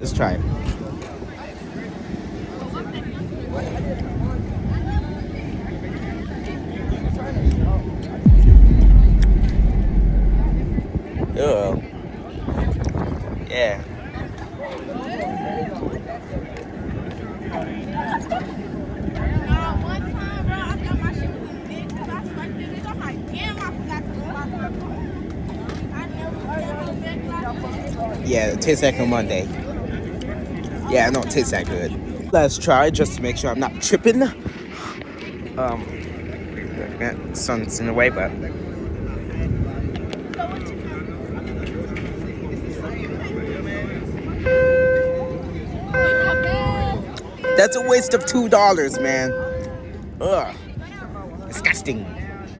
Let's try it. Ugh. Yeah. Yeah, it tastes like a Monday. Yeah, I know it tastes that good. Let's try just to make sure I'm not tripping. Sun's in the way, but that's a waste of $2, man. Ugh, disgusting.